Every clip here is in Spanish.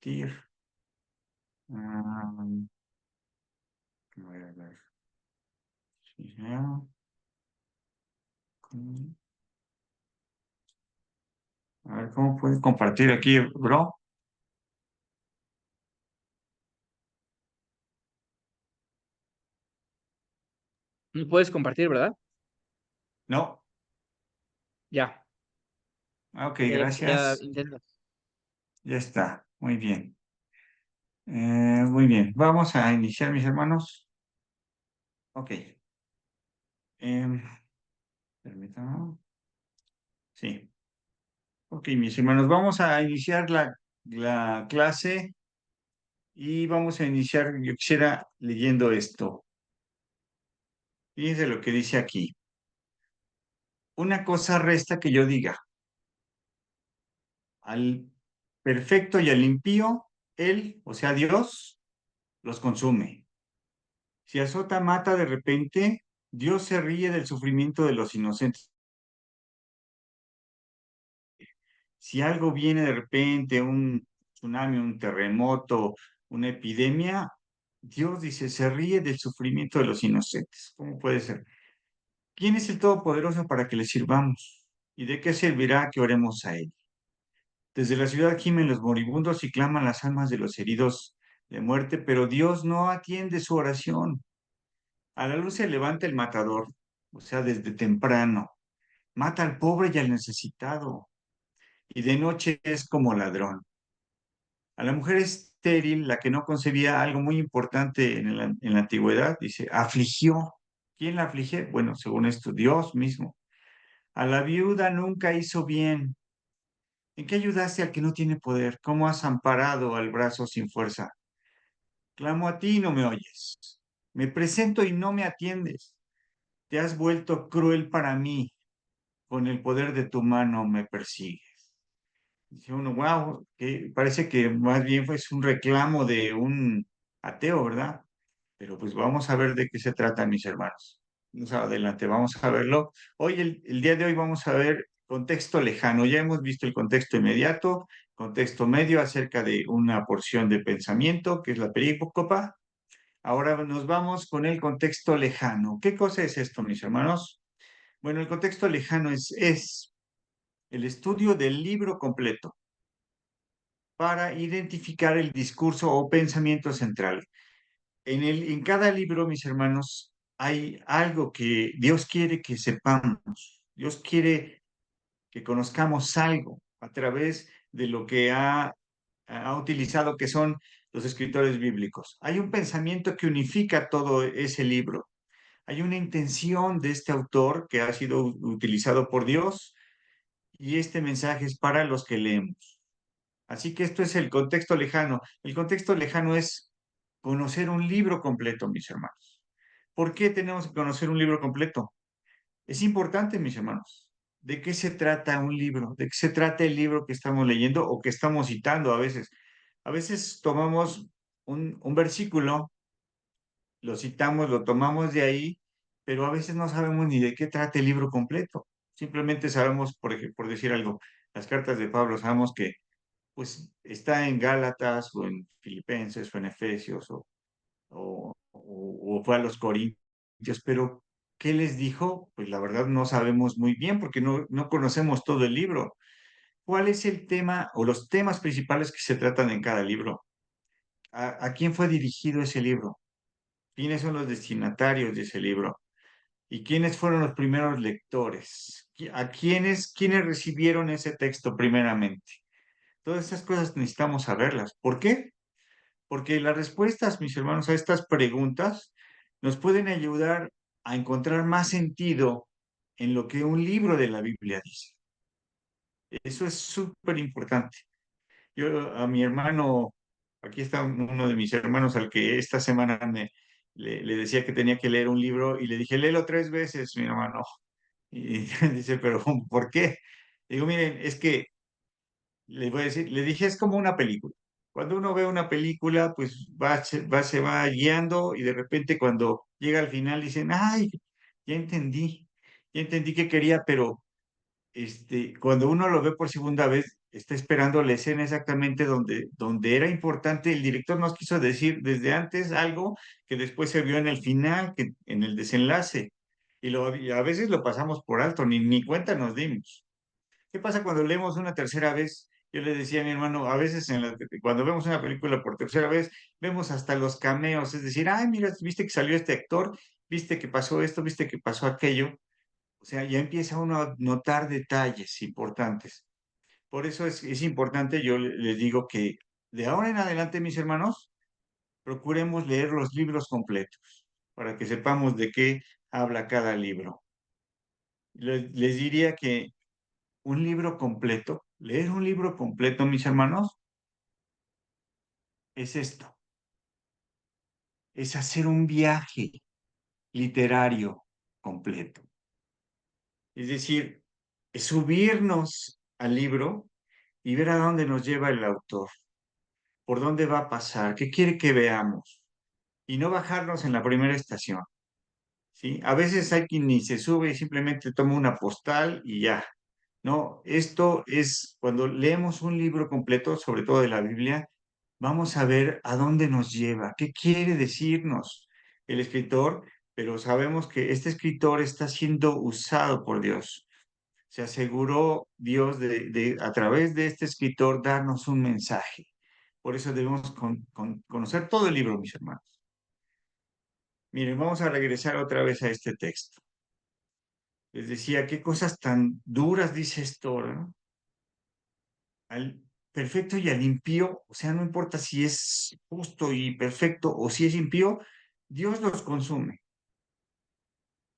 compartir. Ah, a ver. Sí, con- a ver, ¿cómo puedes compartir aquí, bro? No puedes compartir, ¿verdad? No. Ya, Ah, ok, ya gracias. intento. Ya está. Muy bien. Muy bien. Vamos a iniciar, mis hermanos. Ok. Em, permítame. Sí. Ok, mis hermanos, vamos a iniciar la clase y vamos a iniciar, yo quisiera leyendo esto. Fíjense lo que dice aquí. Una cosa resta que yo diga, al perfecto y al impío, él, o sea, Dios, los consume. Si azota mata de repente, Dios se ríe del sufrimiento de los inocentes. Si algo viene de repente, un tsunami, un terremoto, una epidemia, Dios dice, se ríe del sufrimiento de los inocentes. ¿Cómo puede ser? ¿Quién es el Todopoderoso para que le sirvamos? ¿Y de qué servirá que oremos a Él? Desde la ciudad gimen los moribundos y claman las almas de los heridos de muerte, pero Dios no atiende su oración. A la luz se levanta el matador, o sea, desde temprano. Mata al pobre y al necesitado, y de noche es como ladrón. A la mujer estéril, la que no concebía algo muy importante en la antigüedad, dice, afligió. ¿Quién la aflige? Bueno, según esto, Dios mismo. A la viuda nunca hizo bien. ¿En qué ayudaste al que no tiene poder? ¿Cómo has amparado al brazo sin fuerza? Clamo a ti y no me oyes. Me presento y no me atiendes. Te has vuelto cruel para mí. Con el poder de tu mano me persigues. Dice uno, wow, que parece que más bien fue un reclamo de un ateo, ¿verdad? Pero pues vamos a ver de qué se trata, mis hermanos. Vamos adelante, vamos a verlo. Hoy, el día de hoy, vamos a ver contexto lejano. Ya hemos visto el contexto inmediato, contexto medio acerca de una porción de pensamiento, que es la perícopa. Ahora nos vamos con el contexto lejano. ¿Qué cosa es esto, mis hermanos? Bueno, el contexto lejano es el estudio del libro completo para identificar el discurso o pensamiento central. En cada libro, mis hermanos, hay algo que Dios quiere que sepamos. Dios quiere que conozcamos algo a través de lo que ha utilizado, que son los escritores bíblicos. Hay un pensamiento que unifica todo ese libro. Hay una intención de este autor que ha sido utilizado por Dios y este mensaje es para los que leemos. Así que esto es el contexto lejano. El contexto lejano es conocer un libro completo, mis hermanos. ¿Por qué tenemos que conocer un libro completo? Es importante, mis hermanos. ¿De qué se trata un libro? ¿De qué se trata el libro que estamos leyendo o que estamos citando a veces? A veces tomamos un versículo, lo citamos, lo tomamos de ahí, pero a veces no sabemos ni de qué trata el libro completo. Simplemente sabemos, por decir algo, las cartas de Pablo, sabemos que pues está en Gálatas o en Filipenses o en Efesios o fue a los Corintios, pero ¿qué les dijo? Pues la verdad no sabemos muy bien porque no conocemos todo el libro. ¿Cuál es el tema o los temas principales que se tratan en cada libro? A quién fue dirigido ese libro? ¿Quiénes son los destinatarios de ese libro? ¿Y quiénes fueron los primeros lectores? ¿Quiénes recibieron ese texto primeramente? Todas esas cosas necesitamos saberlas. ¿Por qué? Porque las respuestas, mis hermanos, a estas preguntas nos pueden ayudar a encontrar más sentido en lo que un libro de la Biblia dice. Eso es súper importante. Yo a mi hermano, aquí está uno de mis hermanos al que esta semana le decía que tenía que leer un libro y le dije, léelo 3 veces, mi hermano. Y dice, pero ¿por qué? Digo, miren, es que le voy a decir, le dije, es como una película. Cuando uno ve una película, pues se va guiando y de repente cuando llega al final dicen, ay, ya entendí qué quería, pero cuando uno lo ve por segunda vez, está esperando la escena exactamente donde era importante. El director nos quiso decir desde antes algo que después se vio en el final, que, en el desenlace. Y a veces lo pasamos por alto, ni cuenta nos dimos. ¿Qué pasa cuando leemos una tercera vez? Yo le decía a mi hermano, a veces cuando vemos una película por tercera vez, vemos hasta los cameos, es decir, ay, mira, viste que salió este actor, viste que pasó esto, viste que pasó aquello. O sea, ya empieza uno a notar detalles importantes. Por eso es importante, yo les digo que de ahora en adelante, mis hermanos, procuremos leer los libros completos para que sepamos de qué habla cada libro. Les diría que un libro completo, leer un libro completo, mis hermanos, es esto, es hacer un viaje literario completo. Es decir, es subirnos al libro y ver a dónde nos lleva el autor, por dónde va a pasar, qué quiere que veamos, y no bajarnos en la primera estación, ¿sí? A veces hay quien ni se sube y simplemente toma una postal y ya. No, esto es cuando leemos un libro completo, sobre todo de la Biblia, vamos a ver a dónde nos lleva, qué quiere decirnos el escritor, pero sabemos que este escritor está siendo usado por Dios. Se aseguró Dios a través de este escritor darnos un mensaje. Por eso debemos conocer todo el libro, mis hermanos. Miren, vamos a regresar otra vez a este texto. Les decía, qué cosas tan duras dice esto, ¿no? Al perfecto y al impío, o sea, no importa si es justo y perfecto o si es impío, Dios los consume.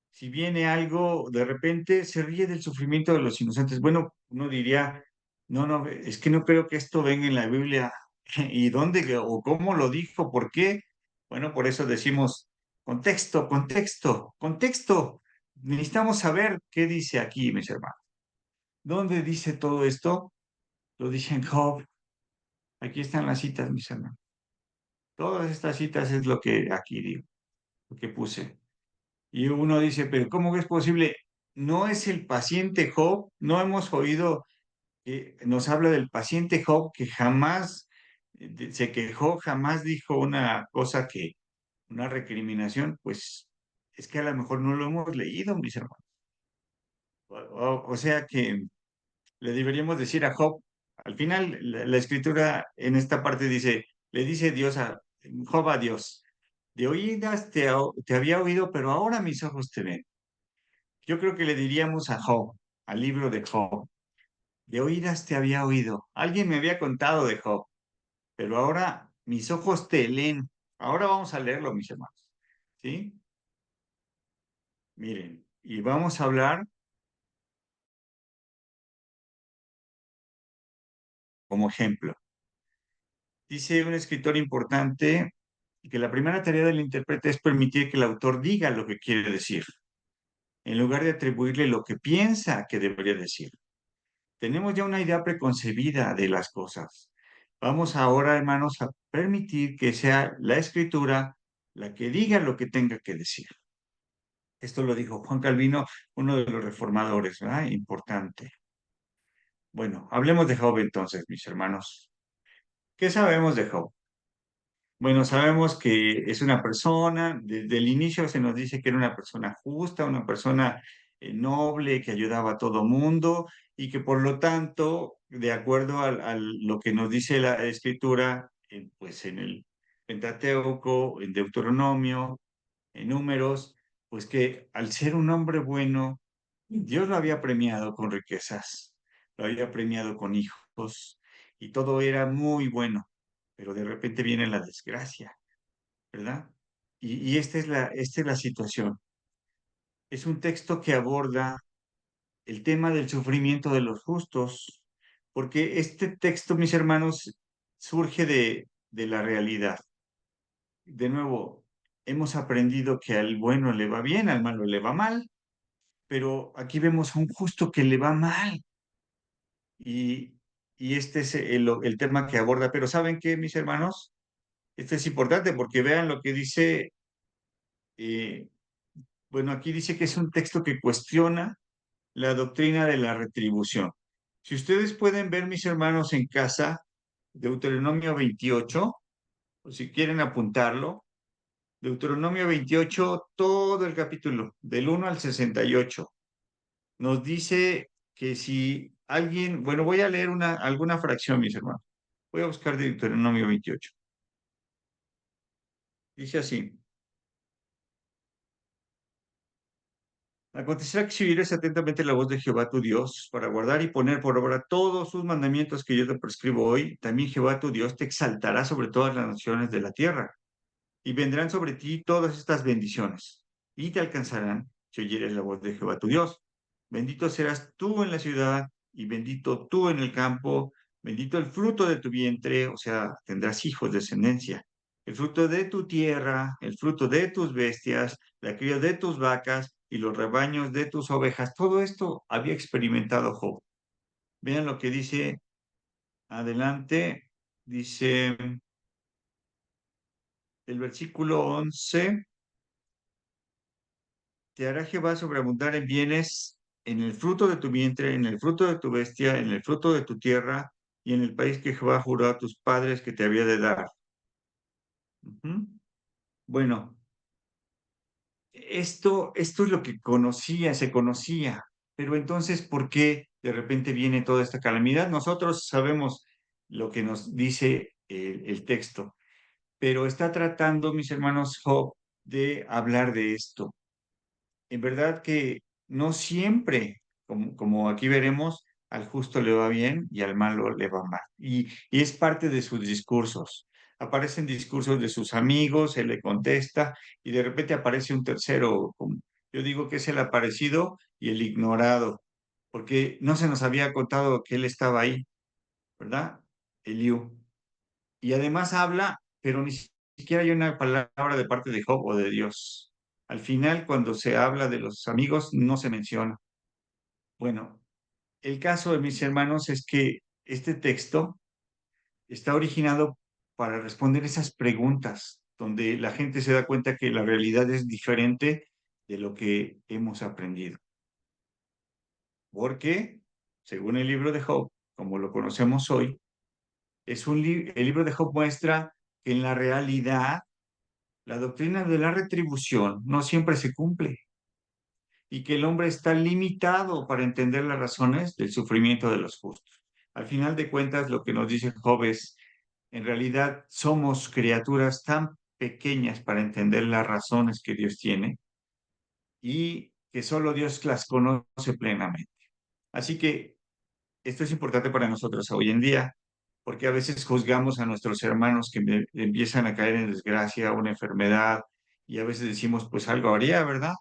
Si viene algo, de repente se ríe del sufrimiento de los inocentes. Bueno, uno diría, no, no, es que no creo que esto venga en la Biblia. ¿Y dónde o cómo lo dijo? ¿Por qué? Bueno, por eso decimos, contexto, contexto, contexto. Necesitamos saber qué dice aquí, mis hermanos. ¿Dónde dice todo esto? Lo dice en Job. Aquí están las citas, mis hermanos. Todas estas citas es lo que aquí digo, lo que puse. Y uno dice, pero ¿cómo es posible? No es el paciente Job, no hemos oído que nos habla del paciente Job que jamás se quejó, jamás dijo una cosa que, una recriminación, pues es que a lo mejor no lo hemos leído, mis hermanos. O sea que le deberíamos decir a Job, al final la escritura en esta parte dice, le dice Dios a Job a Dios, de oídas te había oído, pero ahora mis ojos te ven. Yo creo que le diríamos a Job, al libro de Job, de oídas te había oído. Alguien me había contado de Job, pero ahora mis ojos te leen. Ahora vamos a leerlo, mis hermanos. ¿Sí? Miren, y vamos a hablar como ejemplo. Dice un escritor importante que la primera tarea del intérprete es permitir que el autor diga lo que quiere decir, en lugar de atribuirle lo que piensa que debería decir. Tenemos ya una idea preconcebida de las cosas. Vamos ahora, hermanos, a permitir que sea la escritura la que diga lo que tenga que decir. Esto lo dijo Juan Calvino, uno de los reformadores, ¿verdad? Importante. Bueno, hablemos de Job entonces, mis hermanos. ¿Qué sabemos de Job? Bueno, sabemos que es una persona, desde el inicio se nos dice que era una persona justa, una persona noble, que ayudaba a todo mundo y que por lo tanto, de acuerdo a lo que nos dice la Escritura, pues en el Pentateuco, en Deuteronomio, en Números, pues que al ser un hombre bueno, Dios lo había premiado con riquezas, lo había premiado con hijos y todo era muy bueno, pero de repente viene la desgracia, ¿verdad? Y esta es la situación. Es un texto que aborda el tema del sufrimiento de los justos, porque este texto, mis hermanos, surge de la realidad. De nuevo, hemos aprendido que al bueno le va bien, al malo le va mal, pero aquí vemos a un justo que le va mal. Y, y este es el tema que aborda. Pero ¿saben qué, mis hermanos? Esto es importante porque vean lo que dice, eh, bueno, aquí dice que es un texto que cuestiona la doctrina de la retribución. Si ustedes pueden ver, mis hermanos, en casa, Deuteronomio 28, o si quieren apuntarlo, Deuteronomio 28, todo el capítulo, del 1 al 68, nos dice que si alguien, bueno, voy a leer alguna fracción, mis hermanos. Voy a buscar Deuteronomio 28. Dice así. Acontecerá que si oyeres atentamente la voz de Jehová tu Dios, para guardar y poner por obra todos sus mandamientos que yo te prescribo hoy, también Jehová tu Dios te exaltará sobre todas las naciones de la tierra, y vendrán sobre ti todas estas bendiciones, y te alcanzarán si oyeres la voz de Jehová tu Dios. Bendito serás tú en la ciudad, y bendito tú en el campo, bendito el fruto de tu vientre, o sea, tendrás hijos, descendencia, el fruto de tu tierra, el fruto de tus bestias, la cría de tus vacas y los rebaños de tus ovejas. Todo esto había experimentado Job. Vean lo que dice adelante, dice el versículo 11. Te hará Jehová sobreabundar en bienes, en el fruto de tu vientre, en el fruto de tu bestia, en el fruto de tu tierra y en el país que Jehová juró a tus padres que te había de dar. Ujú. Bueno, esto es lo que conocía, se conocía, pero entonces, ¿por qué de repente viene toda esta calamidad? Nosotros sabemos lo que nos dice el texto, pero está tratando, mis hermanos Job, de hablar de esto. En verdad que no siempre, como aquí veremos, al justo le va bien y al malo le va mal. Y es parte de sus discursos. Aparecen discursos de sus amigos, él le contesta y de repente aparece un tercero. Yo digo que es el aparecido y el ignorado, porque no se nos había contado que él estaba ahí, ¿verdad? Eliú. Y además habla, pero ni siquiera hay una palabra de parte de Job o de Dios. Al final, cuando se habla de los amigos, no se menciona. Bueno, el caso de mis hermanos es que este texto está originado para responder esas preguntas, donde la gente se da cuenta que la realidad es diferente de lo que hemos aprendido. Porque, según el libro de Job, como lo conocemos hoy, el libro de Job muestra que en la realidad la doctrina de la retribución no siempre se cumple y que el hombre está limitado para entender las razones del sufrimiento de los justos. Al final de cuentas, lo que nos dice Job es, en realidad somos criaturas tan pequeñas para entender las razones que Dios tiene y que solo Dios las conoce plenamente. Así que esto es importante para nosotros hoy en día, porque a veces juzgamos a nuestros hermanos que empiezan a caer en desgracia, una enfermedad, y a veces decimos, pues algo haría, ¿verdad?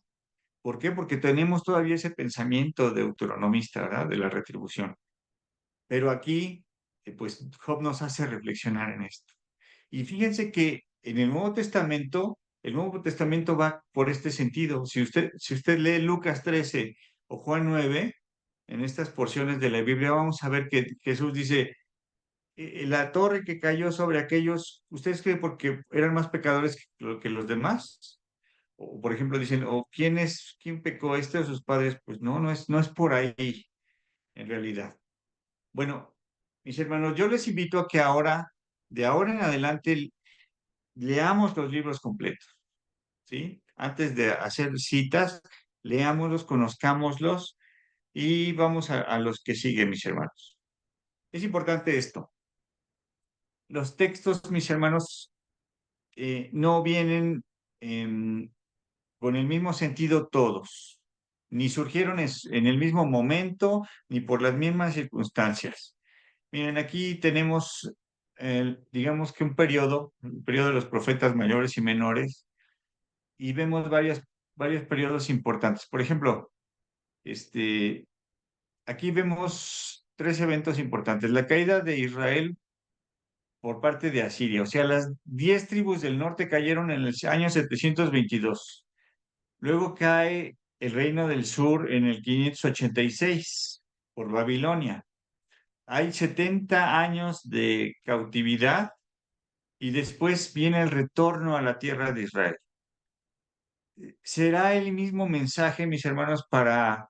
¿Por qué? Porque tenemos todavía ese pensamiento deuteronomista, ¿verdad? De la retribución. Pero aquí, pues Job nos hace reflexionar en esto. Y fíjense que en el Nuevo Testamento va por este sentido. Si usted lee Lucas 13 o Juan 9, en estas porciones de la Biblia, vamos a ver que Jesús dice, la torre que cayó sobre aquellos, ¿ustedes creen porque eran más pecadores que los demás? O por ejemplo dicen, o quién pecó, este o sus padres, pues no, no es por ahí en realidad. Bueno, mis hermanos, yo les invito a que ahora, de ahora en adelante, leamos los libros completos, ¿sí? Antes de hacer citas, leámoslos, conozcámoslos y vamos a los que siguen, mis hermanos. Es importante esto. Los textos, mis hermanos, no vienen em, con el mismo sentido todos, ni surgieron en el mismo momento, ni por las mismas circunstancias. Miren, aquí tenemos, digamos que un periodo de los profetas mayores y menores, y vemos varios periodos importantes. Por ejemplo, este, aquí vemos tres eventos importantes. La caída de Israel por parte de Asiria, o sea, las 10 tribus del norte cayeron en el año 722. Luego cae el reino del sur en el 586 por Babilonia. Hay 70 años de cautividad y después viene el retorno a la tierra de Israel. ¿Será el mismo mensaje, mis hermanos, para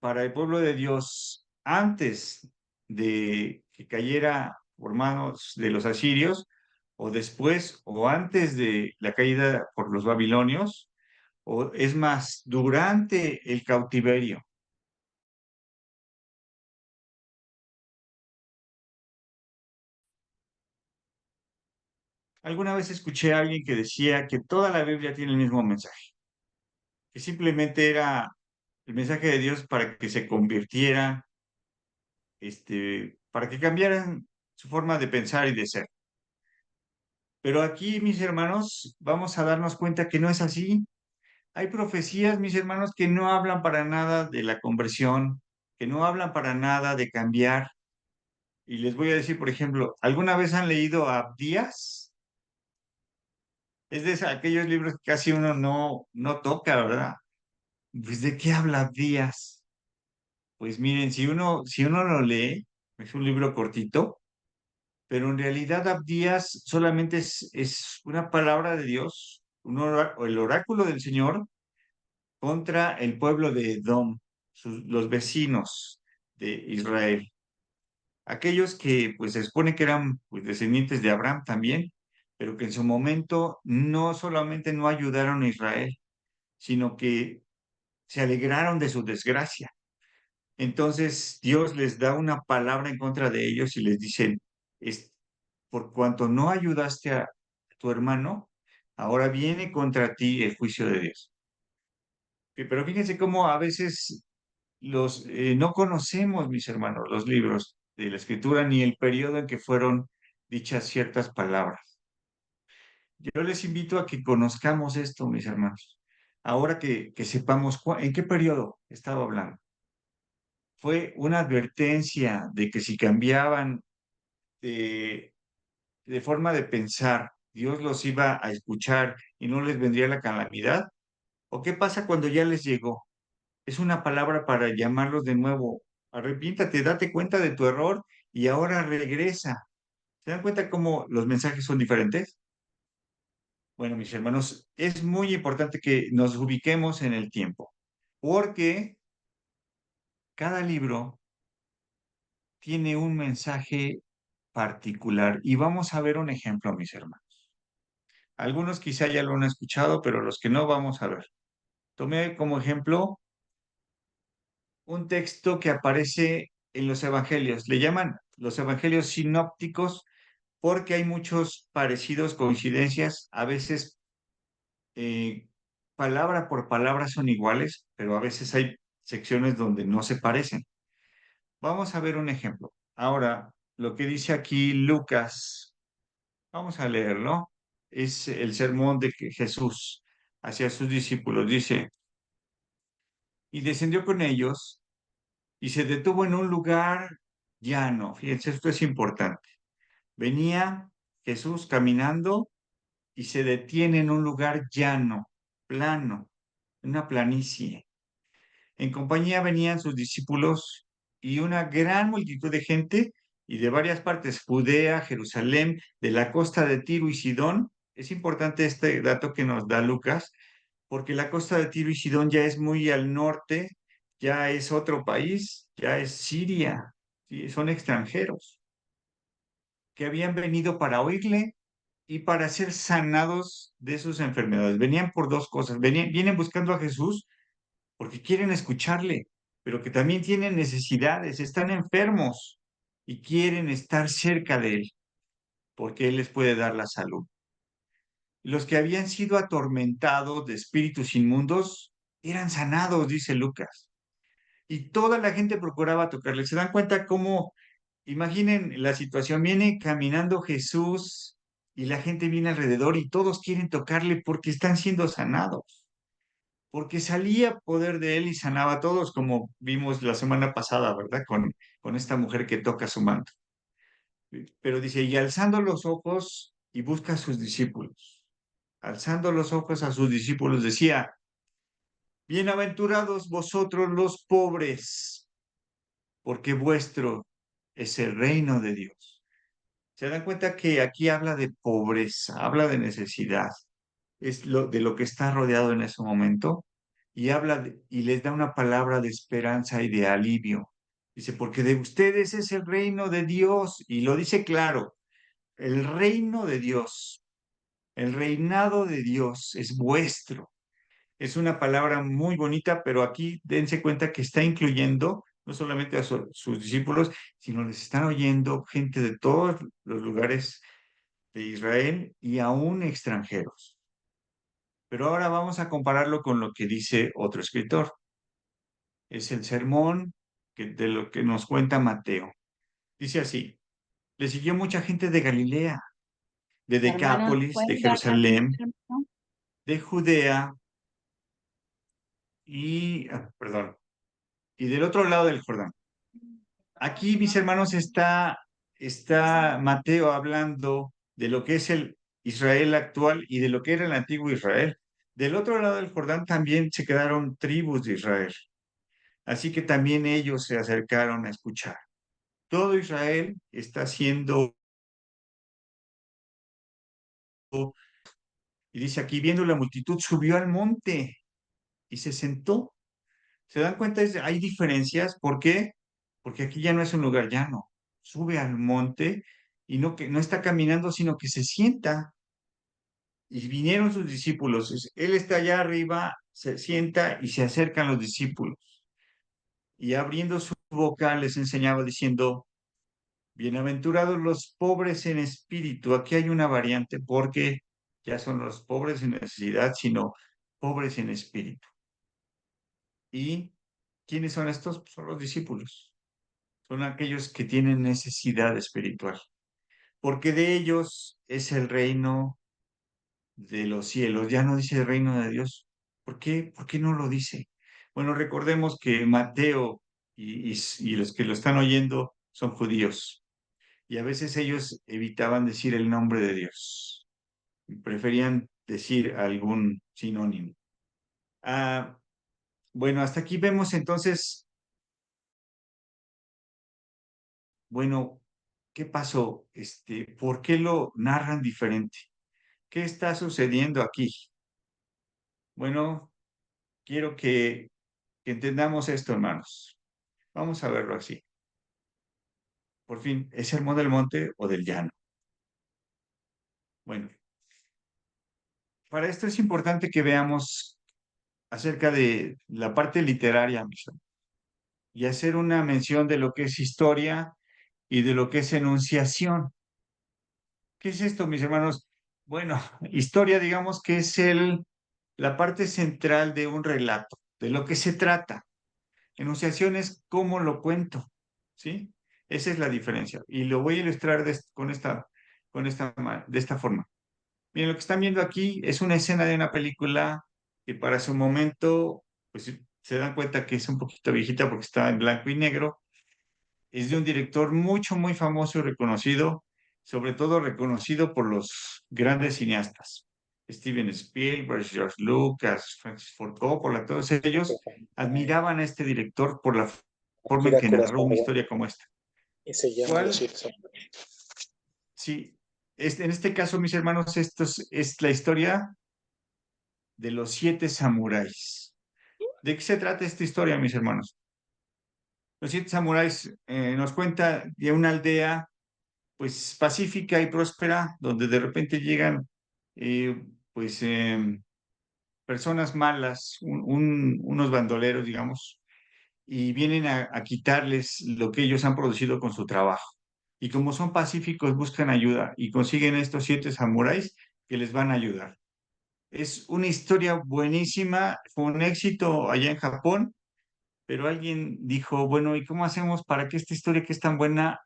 el pueblo de Dios antes de que cayera por manos de los asirios, o después, o antes de la caída por los babilonios, o es más, durante el cautiverio. Alguna vez escuché a alguien que decía que toda la Biblia tiene el mismo mensaje, que simplemente era el mensaje de Dios para que se convirtiera, para que cambiaran su forma de pensar y de ser. Pero aquí, mis hermanos, vamos a darnos cuenta que no es así. Hay profecías, mis hermanos, que no hablan para nada de la conversión, que no hablan para nada de cambiar. Y les voy a decir, por ejemplo, ¿alguna vez han leído a Abdías? Es de aquellos libros que casi uno no toca, ¿verdad? Pues, ¿de qué habla Abdías? Pues miren, si uno lo lee, es un libro cortito, pero en realidad Abdías solamente es una palabra de Dios, o el oráculo del Señor contra el pueblo de Edom, los vecinos de Israel. Aquellos que pues se supone que eran pues, descendientes de Abraham también, pero que en su momento no solamente no ayudaron a Israel, sino que se alegraron de su desgracia. Entonces Dios les da una palabra en contra de ellos y les dice, es, por cuanto no ayudaste a tu hermano, ahora viene contra ti el juicio de Dios. Pero fíjense cómo a veces no conocemos, mis hermanos, los libros de la Escritura ni el periodo en que fueron dichas ciertas palabras. Yo les invito a que conozcamos esto, mis hermanos. Ahora que sepamos en qué periodo estaba hablando. Fue una advertencia de que si cambiaban de, de forma de pensar, Dios los iba a escuchar y no les vendría la calamidad. ¿O qué pasa cuando ya les llegó? Es una palabra para llamarlos de nuevo. Arrepiéntate, date cuenta de tu error y ahora regresa. ¿Se dan cuenta cómo los mensajes son diferentes? Bueno, mis hermanos, es muy importante que nos ubiquemos en el tiempo, porque cada libro tiene un mensaje particular y vamos a ver un ejemplo, mis hermanos. Algunos quizá ya lo han escuchado, pero los que no, vamos a ver. Tomé como ejemplo un texto que aparece en los evangelios. Le llaman los evangelios sinópticos porque hay muchos parecidos, coincidencias, a veces eh, palabra por palabra son iguales, pero a veces hay secciones donde no se parecen. Vamos a ver un ejemplo. Ahora, lo que dice aquí Lucas, vamos a leerlo, es el sermón de que Jesús hacia sus discípulos. Dice, y descendió con ellos y se detuvo en un lugar llano. Fíjense, esto es importante. Venía Jesús caminando y se detiene en un lugar llano, plano, una planicie. En compañía venían sus discípulos y una gran multitud de gente y de varias partes, Judea, Jerusalén, de la costa de Tiro y Sidón. Es importante este dato que nos da Lucas, porque la costa de Tiro y Sidón ya es muy al norte, ya es otro país, ya es Siria, ¿sí? Son extranjeros que habían venido para oírle y para ser sanados de sus enfermedades. Venían por dos cosas, vienen buscando a Jesús porque quieren escucharle, pero que también tienen necesidades, están enfermos y quieren estar cerca de él, porque él les puede dar la salud. Los que habían sido atormentados de espíritus inmundos eran sanados, dice Lucas, y toda la gente procuraba tocarle. ¿Se dan cuenta cómo, imaginen la situación, viene caminando Jesús y la gente viene alrededor y todos quieren tocarle porque están siendo sanados? Porque salía poder de él y sanaba a todos, como vimos la semana pasada, ¿verdad? Con esta mujer que toca su manto. Pero dice, y alzando los ojos y busca a sus discípulos. Alzando los ojos a sus discípulos decía, bienaventurados vosotros los pobres, porque vuestro es el reino de Dios. ¿Se dan cuenta que aquí habla de pobreza, habla de necesidad? Es de lo que está rodeado en ese momento y y les da una palabra de esperanza y de alivio. Dice, porque de ustedes es el reino de Dios, y lo dice claro, el reino de Dios, el reinado de Dios es vuestro. Es una palabra muy bonita, pero aquí dense cuenta que está incluyendo no solamente a sus discípulos, sino les están oyendo gente de todos los lugares de Israel y aún extranjeros. Pero ahora vamos a compararlo con lo que dice otro escritor. Es el sermón de lo que nos cuenta Mateo. Dice así, le siguió mucha gente de Galilea, de Hermano, Decápolis, de ¿pueden dar cambio, Jerusalén, hermano? de Judea perdón, y del otro lado del Jordán. Aquí, mis hermanos, está Mateo hablando de lo que es el Israel actual y de lo que era el antiguo Israel. Del otro lado del Jordán también se quedaron tribus de Israel, así que también ellos se acercaron a escuchar. Todo Israel está siendo, y dice aquí, viendo la multitud, subió al monte y se sentó. ¿Se dan cuenta? Hay diferencias. ¿Por qué? Porque aquí ya no es un lugar llano. Sube al monte y no, que no está caminando, sino que se sienta. Y vinieron sus discípulos. Él está allá arriba, se sienta y se acercan los discípulos. Y abriendo su boca les enseñaba diciendo, bienaventurados los pobres en espíritu. Aquí hay una variante porque ya son los pobres en necesidad, sino pobres en espíritu. ¿Y quiénes son estos? Son los discípulos. Son aquellos que tienen necesidad espiritual, porque de ellos es el reino de los cielos. Ya no dice el reino de Dios. ¿Por qué? ¿Por qué no lo dice? Bueno, recordemos que Mateo y los que lo están oyendo son judíos y a veces ellos evitaban decir el nombre de Dios, preferían decir algún sinónimo. Ah, bueno, hasta aquí vemos entonces, bueno, ¿qué pasó? ¿Por qué lo narran diferente? ¿Qué está sucediendo aquí? Bueno, quiero que entendamos esto, hermanos. Vamos a verlo así. Por fin, ¿es sermón del monte o del llano? Bueno, para esto es importante que veamos acerca de la parte literaria, mis amigos, y hacer una mención de lo que es historia y de lo que es enunciación. ¿Qué es esto, mis hermanos? Bueno, historia, digamos que es la parte central de un relato, de lo que se trata. Enunciación es cómo lo cuento, ¿sí? Esa es la diferencia. Y lo voy a ilustrar de esta forma. Miren, lo que están viendo aquí es una escena de una película que para su momento, pues se dan cuenta que es un poquito viejita porque está en blanco y negro. Es de un director mucho, muy famoso y reconocido, sobre todo reconocido por los grandes cineastas. Steven Spielberg, George Lucas, Francis Ford Coppola, todos ellos admiraban a este director por la forma en Akira que narró una Kurosawa historia como esta. y se llama Los ¿Cuál? Siete Samuráis. Sí, en este caso, mis hermanos, es la historia de los siete samuráis. ¿De qué se trata esta historia, mis hermanos? Los siete samuráis nos cuenta de una aldea pues pacífica y próspera, donde de repente llegan eh, pues personas malas, unos bandoleros, digamos, y vienen a quitarles lo que ellos han producido con su trabajo. Y como son pacíficos, buscan ayuda y consiguen estos siete samuráis que les van a ayudar. Es una historia buenísima, fue un éxito allá en Japón, pero alguien dijo, bueno, ¿y cómo hacemos para que esta historia que es tan buena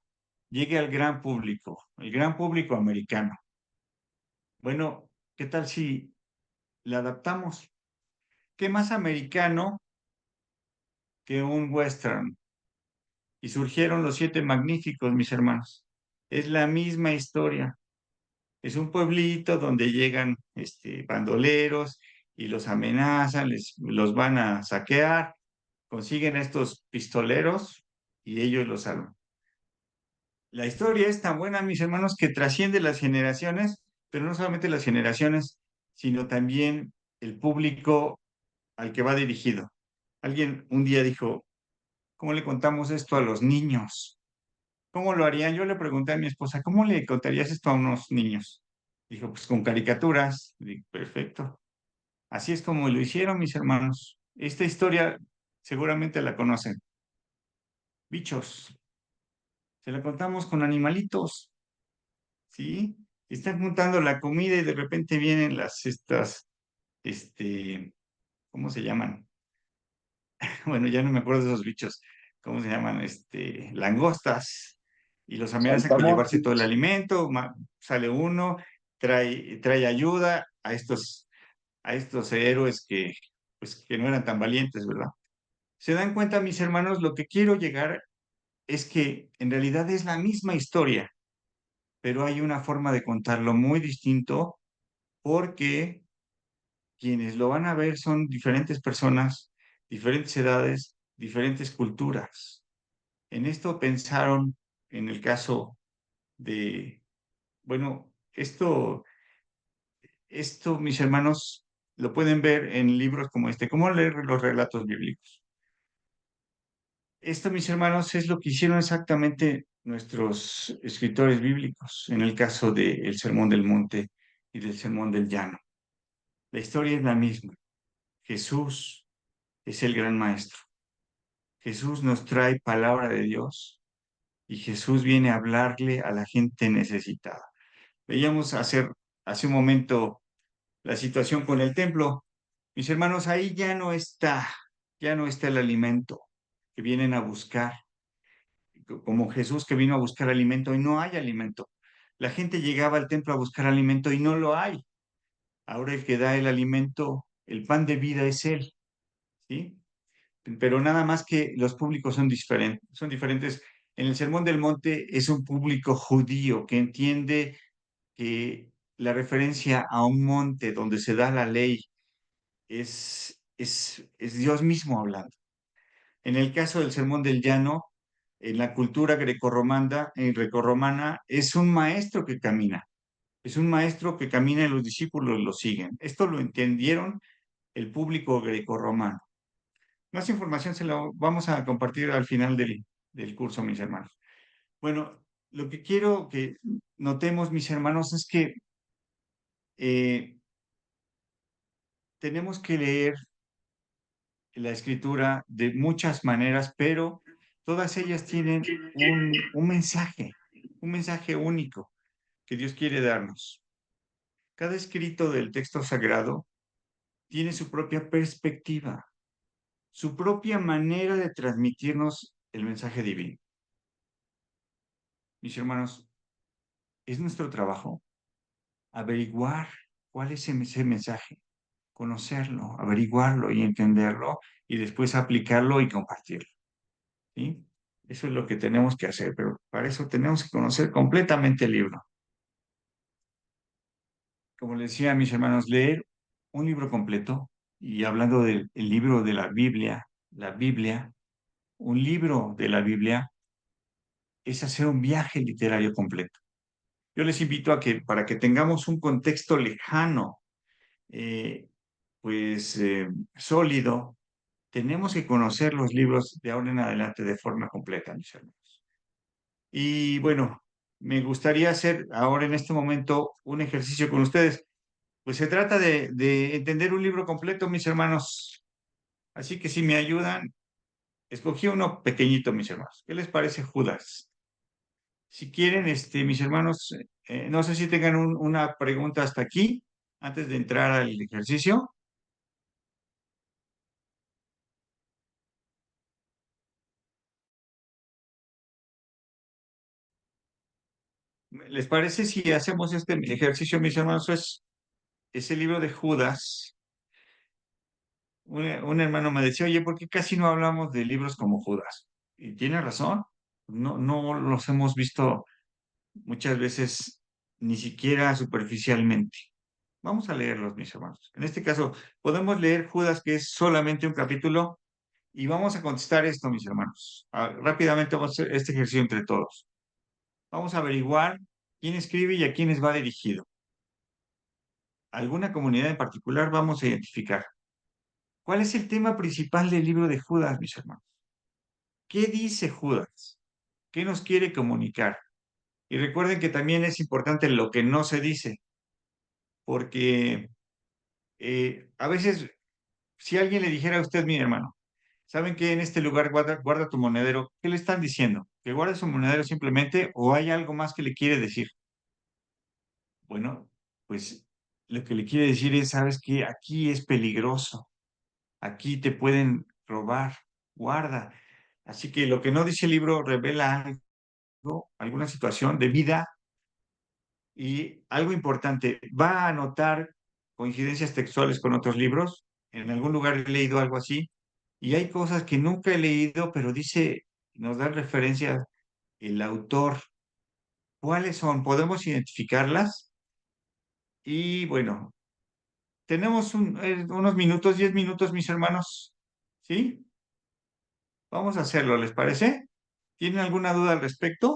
llegue al gran público, el gran público americano? Bueno, ¿qué tal si la adaptamos? ¿Qué más americano que un western? Y surgieron los siete magníficos, mis hermanos. Es la misma historia. Es un pueblito donde llegan bandoleros y los amenazan, los van a saquear, consiguen a estos pistoleros y ellos los salvan. La historia es tan buena, mis hermanos, que trasciende las generaciones, pero no solamente las generaciones, sino también el público al que va dirigido. Alguien un día dijo, ¿Cómo le contamos esto a los niños? ¿Cómo lo harían? Yo le pregunté a mi esposa, ¿cómo le contarías esto a unos niños? Dijo, pues con caricaturas. Digo, perfecto. Así es como lo hicieron mis hermanos. Esta historia seguramente la conocen. Bichos. Se la contamos con animalitos, ¿sí? Están juntando la comida y de repente vienen este, ¿cómo se llaman? Bueno, ya no me acuerdo de esos bichos. ¿Cómo se llaman? Langostas. Y los amenazan con llevarse todo el Saltamontes. alimento. Sale uno, trae ayuda a estos héroes pues, que no eran tan valientes, ¿verdad? Se dan cuenta, mis hermanos, lo que quiero llegar es que en realidad es la misma historia, pero hay una forma de contarlo muy distinto porque quienes lo van a ver son diferentes personas, diferentes edades, diferentes culturas. En esto pensaron en el caso de, bueno, esto, mis hermanos, lo pueden ver en libros como este, cómo leer los relatos bíblicos. Esto, mis hermanos, es lo que hicieron exactamente nuestros escritores bíblicos en el caso del Sermón del Monte y del Sermón del Llano. La historia es la misma. Jesús es el gran maestro. Jesús nos trae palabra de Dios y Jesús viene a hablarle a la gente necesitada. Veíamos hace un momento la situación con el templo. Mis hermanos, ahí ya no está el alimento que vienen a buscar, como Jesús que vino a buscar alimento y no hay alimento. La gente llegaba al templo a buscar alimento y no lo hay. Ahora el que da el alimento, el pan de vida es Él, ¿sí? Pero nada más que los públicos son diferentes, son diferentes. En el Sermón del Monte es un público judío que entiende que la referencia a un monte donde se da la ley es Dios mismo hablando. En el caso del Sermón del Llano, en la cultura grecorromana, es un maestro que camina. Es un maestro que camina y los discípulos lo siguen. Esto lo entendieron el público grecorromano. Más información se la vamos a compartir al final del curso, mis hermanos. Bueno, lo que quiero que notemos, mis hermanos, es que eh, tenemos que leer la escritura de muchas maneras, pero todas ellas tienen un mensaje único que Dios quiere darnos. Cada escrito del texto sagrado tiene su propia perspectiva, su propia manera de transmitirnos el mensaje divino. Mis hermanos, es nuestro trabajo averiguar cuál es ese mensaje, conocerlo, averiguarlo y entenderlo y después aplicarlo y compartirlo. ¿Sí? Eso es lo que tenemos que hacer, pero para eso tenemos que conocer completamente el libro. Como les decía a mis hermanos, leer un libro completo y hablando del el libro de la Biblia, un libro de la Biblia es hacer un viaje literario completo. Yo les invito a que para que tengamos un contexto lejano, eh, sólido, tenemos que conocer los libros de ahora en adelante de forma completa, mis hermanos. Y bueno, me gustaría hacer ahora en este momento un ejercicio con ustedes. Pues se trata de entender un libro completo, mis hermanos. Así que si me ayudan, escogí uno pequeñito, mis hermanos. ¿Qué les parece Judas? Si quieren, mis hermanos, no sé si tengan una pregunta hasta aquí, antes de entrar al ejercicio. ¿Les parece si hacemos este ejercicio, mis hermanos? Es el libro de Judas. Un hermano me decía, oye, ¿por qué casi no hablamos de libros como Judas? Y tiene razón, no los hemos visto muchas veces ni siquiera superficialmente. Vamos a leerlos, mis hermanos. En este caso, podemos leer Judas, que es solamente un capítulo, y vamos a contestar esto, mis hermanos. Rápidamente vamos a hacer este ejercicio entre todos. Vamos a averiguar quién escribe y a quiénes va dirigido. Alguna comunidad en particular vamos a identificar. ¿Cuál es el tema principal del libro de Judas, mis hermanos? ¿Qué dice Judas? ¿Qué nos quiere comunicar? Y recuerden que también es importante lo que no se dice, porque a veces, si alguien le dijera a usted, mi hermano, ¿saben que en este lugar guarda tu monedero? ¿Qué le están diciendo? ¿Que guarde su monedero simplemente o hay algo más que le quiere decir? Bueno, pues lo que le quiere decir es, ¿sabes qué? Aquí es peligroso, aquí te pueden robar, guarda. Así que lo que no dice el libro revela algo, alguna situación de vida y algo importante. ¿Va a anotar coincidencias textuales con otros libros? En algún lugar he leído algo así y hay cosas que nunca he leído, pero dice, nos da referencia el autor. ¿Cuáles son? ¿Podemos identificarlas? Y bueno, tenemos unos minutos, 10 minutos, mis hermanos. ¿Sí? Vamos a hacerlo, ¿les parece? ¿Tienen alguna duda al respecto?